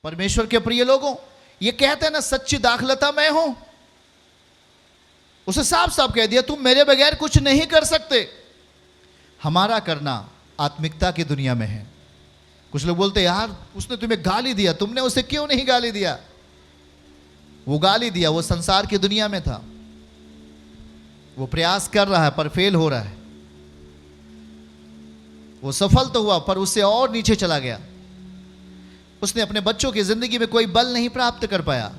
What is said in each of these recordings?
परमेश्वर के प्रिय लोगों, ये कहते हैं ना, सच्ची दाखलता मैं हूं। उसे साफ साफ कह दिया, तुम मेरे बगैर कुछ नहीं कर सकते। हमारा करना आत्मिकता की दुनिया में है। कुछ लोग बोलते यार उसने तुम्हें गाली दिया, तुमने उसे क्यों नहीं गाली दिया? वो गाली दिया, वो संसार की दुनिया में था, वो प्रयास कर रहा है पर फेल हो रहा है। वो सफल तो हुआ पर उससे और नीचे चला गया। उसने अपने बच्चों की जिंदगी में कोई बल नहीं प्राप्त कर पाया।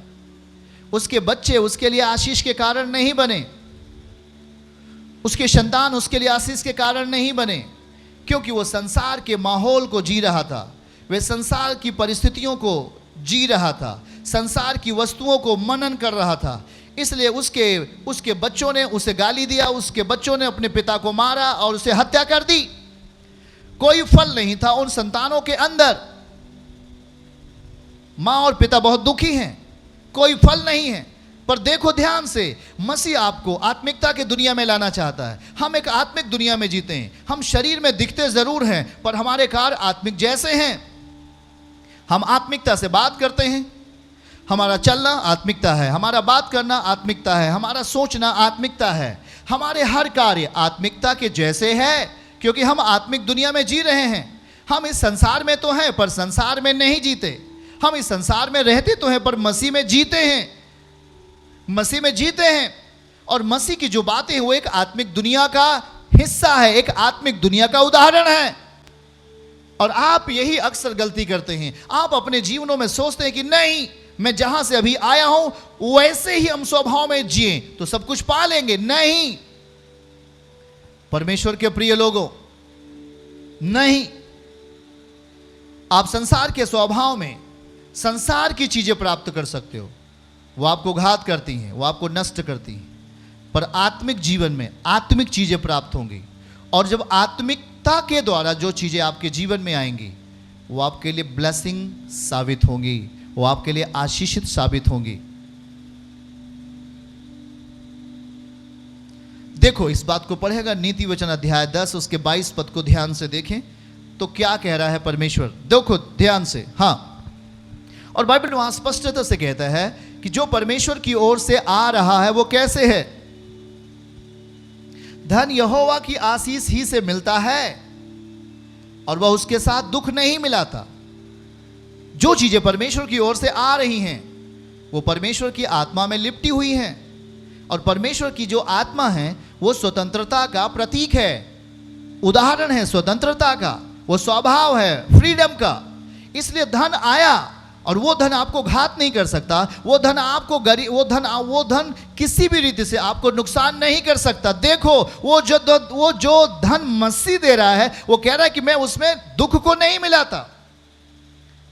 उसके बच्चे उसके लिए आशीष के कारण नहीं बने, उसके संतान उसके लिए आशीष के कारण नहीं बने, क्योंकि वो संसार के माहौल को जी रहा था, वे संसार की परिस्थितियों को जी रहा था, संसार की वस्तुओं को मनन कर रहा था। इसलिए उसके बच्चों ने उसे गाली दिया, उसके बच्चों ने अपने पिता को मारा और उसे हत्या कर दी। कोई फल नहीं था उन संतानों के अंदर। मां और पिता बहुत दुखी हैं, कोई फल नहीं है। पर देखो ध्यान से, मसीह आपको आत्मिकता की दुनिया में लाना चाहता है। हम एक आत्मिक दुनिया में जीते हैं। हम शरीर में दिखते जरूर हैं पर हमारे कार्य आत्मिक जैसे हैं। हम आत्मिकता से बात करते हैं, हमारा चलना आत्मिकता है, हमारा बात करना आत्मिकता है, हमारा सोचना आत्मिकता है, हमारे हर कार्य आत्मिकता के जैसे है, क्योंकि हम आत्मिक दुनिया में जी रहे हैं। हम इस संसार में तो हैं पर संसार में नहीं जीते। हम इस संसार में रहते तो हैं पर मसीह में जीते हैं, मसीह में जीते हैं। और मसीह की जो बातें हैं वो एक आत्मिक दुनिया का हिस्सा है, एक आत्मिक दुनिया का उदाहरण है। और आप यही अक्सर गलती करते हैं। आप अपने जीवनों में सोचते हैं कि नहीं, मैं जहां से अभी आया हूं वैसे ही हम स्वभाव में जिए तो सब कुछ पा लेंगे। नहीं, परमेश्वर के प्रिय लोगों, नहीं। आप संसार के स्वभाव में संसार की चीजें प्राप्त कर सकते हो, वो आपको घात करती हैं, वो आपको नष्ट करती हैं। पर आत्मिक जीवन में आत्मिक चीजें प्राप्त होंगी। और जब आत्मिकता के द्वारा जो चीजें आपके जीवन में आएंगी वो आपके लिए ब्लेसिंग साबित होंगी, वो आपके लिए आशीषित साबित होंगी। देखो इस बात को पढ़ेगा, नीति वचन अध्याय 10 उसके 22 पद को ध्यान से देखें तो क्या कह रहा है परमेश्वर। देखो ध्यान से, हाँ। और बाइबल वहां स्पष्टता से कहता है कि जो परमेश्वर की ओर से आ रहा है वो कैसे है। धन यहोवा की आशीष ही से मिलता है और वह उसके साथ दुख नहीं मिलाता। जो चीजें परमेश्वर की ओर से आ रही हैं वो परमेश्वर की आत्मा में लिपटी हुई हैं। और परमेश्वर की जो आत्मा है वो स्वतंत्रता का प्रतीक है, उदाहरण है स्वतंत्रता का, वो स्वभाव है फ्रीडम का। इसलिए धन आया और वो धन आपको घात नहीं कर सकता। वो धन आपको वो धन किसी भी रीति से आपको नुकसान नहीं कर सकता। देखो वो जो धन मसीह दे रहा है वो कह रहा है कि मैं उसमें दुख को नहीं मिलाता,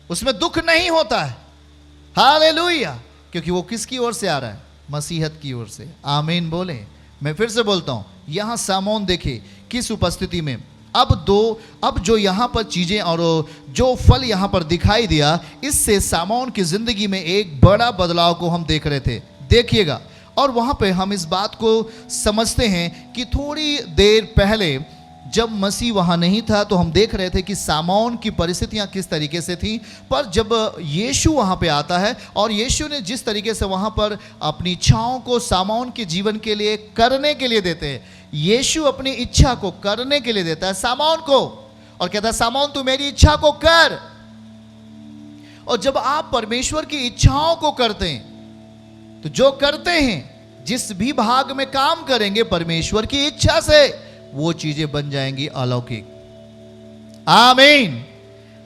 उसमें दुख नहीं होता है। हालेलुया। क्योंकि वो किसकी ओर से आ रहा है? मसीहत की ओर से। आमीन बोले। मैं फिर से बोलता हूं, यहां सामोन देखे किस उपस्थिति में। अब जो यहां पर चीजें और जो फल यहां पर दिखाई दिया, इससे सामोन की जिंदगी में एक बड़ा बदलाव को हम देख रहे थे। देखिएगा, और वहां पे हम इस बात को समझते हैं कि थोड़ी देर पहले जब मसीह वहां नहीं था तो हम देख रहे थे कि सामोन की परिस्थितियां किस तरीके से थी। पर जब यीशु वहां पे आता है और यीशु ने जिस तरीके से वहां पर अपनी इच्छाओं को सामोन के जीवन के लिए करने के लिए देते हैं, यीशु अपनी इच्छा को करने के लिए देता है सामोन को और कहता है सामोन तू मेरी इच्छा को कर। और जब आप परमेश्वर की इच्छाओं को करते हैं तो जो करते हैं, जिस भी भाग में काम करेंगे परमेश्वर की इच्छा से, वो चीजें बन जाएंगी अलौकिक। आमीन,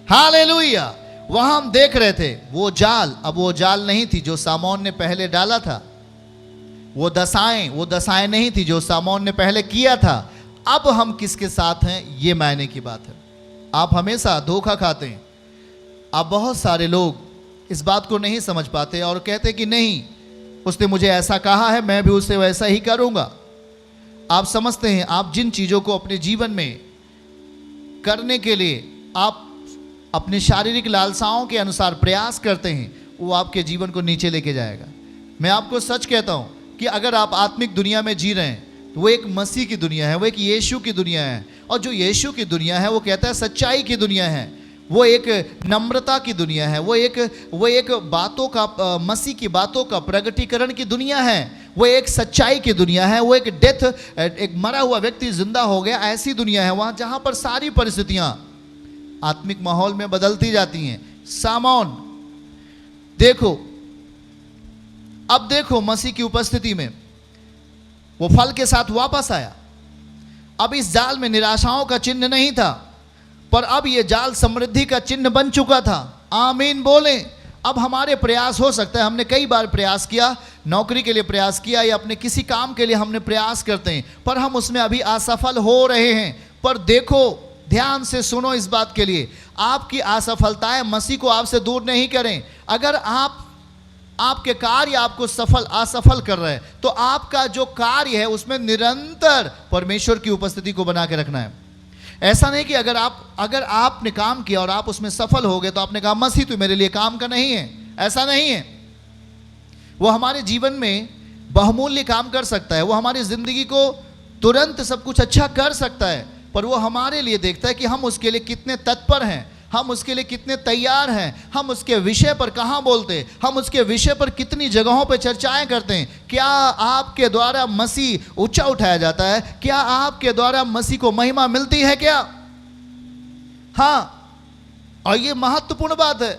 हालेलुया। वहां हम देख रहे थे वो जाल, अब वो जाल नहीं थी जो सामोन ने पहले डाला था। वो दशाएं नहीं थी जो सामोन ने पहले किया था। अब हम किसके साथ हैं, ये मायने की बात है। आप हमेशा धोखा खाते हैं। आप बहुत सारे लोग इस बात को नहीं समझ पाते और कहते कि नहीं, उसने मुझे ऐसा कहा है, मैं भी उससे वैसा ही करूंगा। आप समझते हैं आप जिन चीज़ों को अपने जीवन में करने के लिए आप अपने शारीरिक लालसाओं के अनुसार प्रयास करते हैं, वो आपके जीवन को नीचे लेके जाएगा। मैं आपको सच कहता हूं कि अगर आप आत्मिक दुनिया में जी रहे हैं तो वो एक मसीह की दुनिया है, वो एक यीशु की दुनिया है। और जो यीशु की दुनिया है वो कहता है सच्चाई की दुनिया है। वो एक नम्रता की दुनिया है, वो एक बातों का मसीह की बातों का प्रगटीकरण की दुनिया है, वो एक सच्चाई की दुनिया है, वो एक मरा हुआ व्यक्ति जिंदा हो गया ऐसी दुनिया है वहां, जहां पर सारी परिस्थितियां आत्मिक माहौल में बदलती जाती हैं। सामौन देखो, अब देखो मसीह की उपस्थिति में वो फल के साथ वापस आया। अब इस जाल में निराशाओं का चिन्ह नहीं था, पर अब यह जाल समृद्धि का चिन्ह बन चुका था। आमीन बोले। अब हमारे प्रयास, हो सकता है हमने कई बार प्रयास किया, नौकरी के लिए प्रयास किया या अपने किसी काम के लिए हमने प्रयास करते हैं, पर हम उसमें अभी असफल हो रहे हैं। पर देखो, ध्यान से सुनो इस बात के लिए, आपकी असफलताएं मसीह को आपसे दूर नहीं करें। अगर आपके कार्य आपको असफल कर रहे हैं, तो आपका जो कार्य है उसमें निरंतर परमेश्वर की उपस्थिति को बना के रखना है। ऐसा नहीं कि अगर आपने काम किया और आप उसमें सफल हो गए तो आपने कहा मसीह तू मेरे लिए काम का नहीं है। ऐसा नहीं है। वो हमारे जीवन में बहुमूल्य काम कर सकता है, वो हमारी जिंदगी को तुरंत सब कुछ अच्छा कर सकता है, पर वो हमारे लिए देखता है कि हम उसके लिए कितने तत्पर हैं, हम उसके लिए कितने तैयार हैं, हम उसके विषय पर कहाँ बोलते हैं, हम उसके विषय पर कितनी जगहों पर चर्चाएं करते हैं। क्या आपके द्वारा मसीह ऊंचा उठाया जाता है? क्या आपके द्वारा मसीह को महिमा मिलती है क्या? हाँ, और ये महत्वपूर्ण बात है,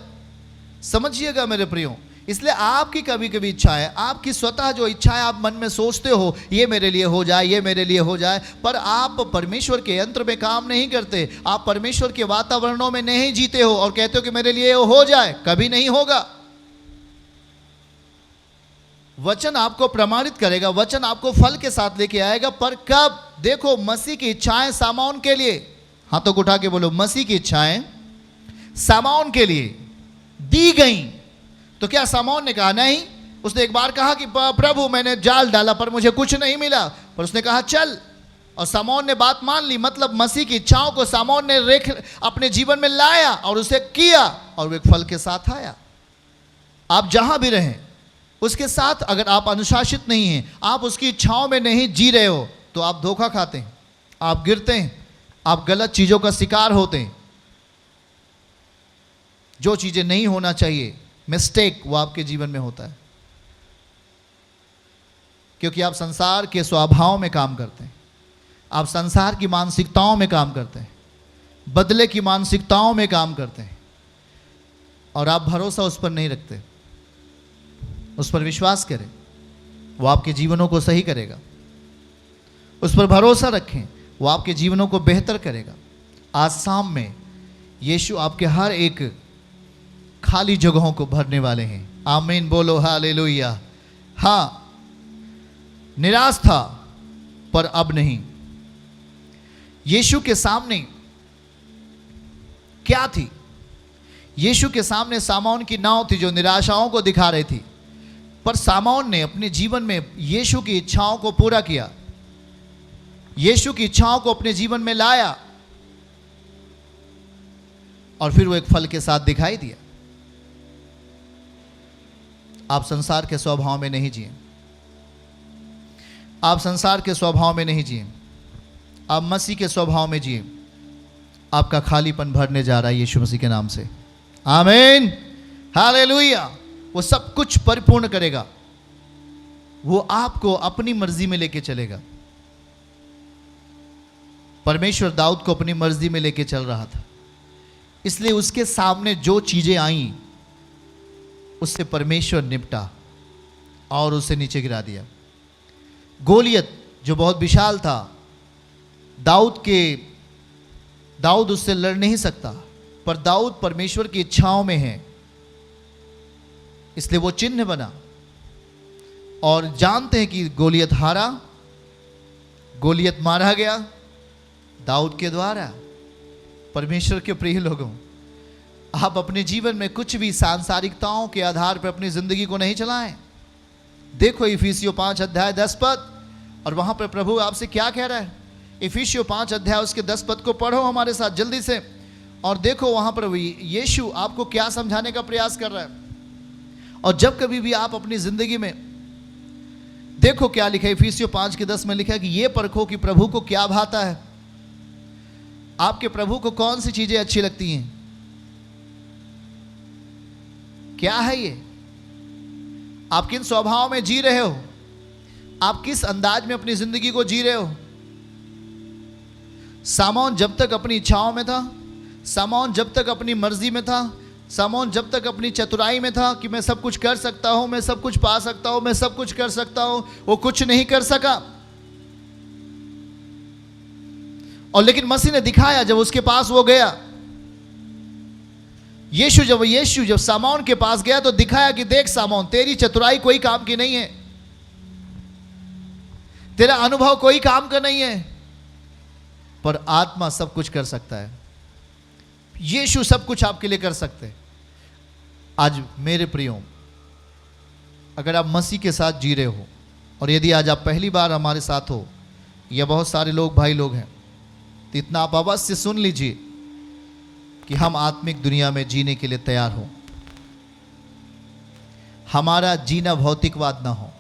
समझिएगा मेरे प्रियो। इसलिए आपकी कभी कभी इच्छाएं, आपकी स्वतः जो इच्छाएं आप मन में सोचते हो, ये मेरे लिए हो जाए, ये मेरे लिए हो जाए, पर आप परमेश्वर के यंत्र में काम नहीं करते, आप परमेश्वर के वातावरणों में नहीं जीते हो और कहते हो कि मेरे लिए हो जाए। कभी नहीं होगा। वचन आपको प्रमाणित करेगा, वचन आपको फल के साथ लेके आएगा, पर कब? देखो, मसीह की इच्छाएं सामौन के लिए, हाथों को उठा के बोलो, मसीह की इच्छाएं सामौन के लिए दी गई। तो क्या सामौन ने कहा नहीं? उसने एक बार कहा कि प्रभु मैंने जाल डाला पर मुझे कुछ नहीं मिला, पर उसने कहा चल, और सामौन ने बात मान ली। मतलब मसीह की इच्छाओं को सामौन ने अपने जीवन में लाया और उसे किया, और वो एक फल के साथ आया। आप जहां भी रहें उसके साथ, अगर आप अनुशासित नहीं हैं, आप उसकी इच्छाओं में नहीं जी रहे हो, तो आप धोखा खाते हैं, आप गिरते हैं, आप गलत चीजों का शिकार होते हैं। जो चीजें नहीं होना चाहिए, मिस्टेक, वो आपके जीवन में होता है, क्योंकि आप संसार के स्वभाव में काम करते हैं, आप संसार की मानसिकताओं में काम करते हैं, बदले की मानसिकताओं में काम करते हैं, और आप भरोसा उस पर नहीं रखते। उस पर विश्वास करें, वो आपके जीवनों को सही करेगा। उस पर भरोसा रखें, वो आपके जीवनों को बेहतर करेगा। आज शाम में यीशु आपके हर एक खाली जगहों को भरने वाले हैं। आमीन बोलो, हालेलुया। हाँ, निराश था पर अब नहीं। यीशु के सामने क्या थी? यीशु के सामने सामौन की नाव थी जो निराशाओं को दिखा रही थी, पर सामौन ने अपने जीवन में यीशु की इच्छाओं को पूरा किया, यीशु की इच्छाओं को अपने जीवन में लाया, और फिर वो एक फल के साथ दिखाई दिया। आप संसार के स्वभाव में नहीं जिए, आप संसार के स्वभाव में नहीं जिए, आप मसीह के स्वभाव में जिए। आपका खालीपन भरने जा रहा है यीशु मसीह के नाम से। आमीन, हालेलुया। वो सब कुछ परिपूर्ण करेगा, वो आपको अपनी मर्जी में लेके चलेगा। परमेश्वर दाऊद को अपनी मर्जी में लेके चल रहा था, इसलिए उसके सामने जो चीजें आईं उससे परमेश्वर निपटा और उसे नीचे गिरा दिया। गोलियत जो बहुत विशाल था, दाऊद उससे लड़ नहीं सकता, पर दाऊद परमेश्वर की इच्छाओं में है, इसलिए वो चिन्ह बना। और जानते हैं कि गोलियत हारा, गोलियत मारा गया दाऊद के द्वारा। परमेश्वर के प्रिय लोगों, आप अपने जीवन में कुछ भी सांसारिकताओं के आधार पर अपनी जिंदगी को नहीं चलाएं। देखो इफिसियों 5 अध्याय 10 पद, और वहां पर प्रभु आपसे क्या कह रहा है। इफिसियों 5 अध्याय उसके 10 पद को पढ़ो हमारे साथ जल्दी से, और देखो वहां पर यीशु आपको क्या समझाने का प्रयास कर रहा है। और जब कभी भी आप अपनी जिंदगी में देखो क्या लिखा है, इफिसियों 5 के 10 में लिखा है कि ये परखो कि प्रभु को क्या भाता है। आपके प्रभु को कौन सी चीजें अच्छी लगती हैं। क्या है ये? आप किन स्वभाव में जी रहे हो? आप किस अंदाज में अपनी जिंदगी को जी रहे हो? सामौन जब तक अपनी इच्छाओं में था, सामौन जब तक अपनी मर्जी में था, सामौन जब तक अपनी चतुराई में था कि मैं सब कुछ कर सकता हूं, मैं सब कुछ पा सकता हूं, मैं सब कुछ कर सकता हूं, वो कुछ नहीं कर सका। और लेकिन मसीह ने दिखाया, जब उसके पास वो गया, यीशु जब सामौन के पास गया तो दिखाया कि देख सामौन, तेरी चतुराई कोई काम की नहीं है, तेरा अनुभव कोई काम का नहीं है, पर आत्मा सब कुछ कर सकता है। यीशु सब कुछ आपके लिए कर सकते हैं। आज मेरे प्रियो, अगर आप मसीह के साथ जी रहे हो, और यदि आज आप पहली बार हमारे साथ हो, या बहुत सारे लोग भाई लोग हैं, तो इतना आप अवश्य सुन लीजिए कि हम आत्मिक दुनिया में जीने के लिए तैयार हो। हमारा जीना भौतिकवाद ना हो,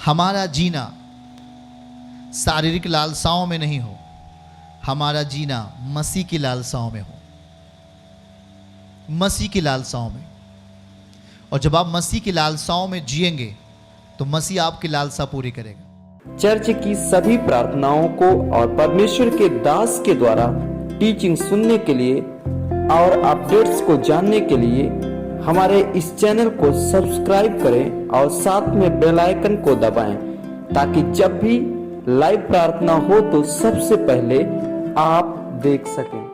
हमारा जीना शारीरिक लालसाओं में नहीं हो, हमारा जीना मसीह की लालसाओं में हो, मसीह की लालसाओं में। और जब आप मसीह की लालसाओं में जिएंगे तो मसीह आपकी लालसा पूरी करेगा। चर्च की सभी प्रार्थनाओं को और परमेश्वर के दास के द्वारा टीचिंग सुनने के लिए और अपडेट्स को जानने के लिए हमारे इस चैनल को सब्सक्राइब करें और साथ में बेल आइकन को दबाएं, ताकि जब भी लाइव प्रार्थना हो तो सबसे पहले आप देख सकें।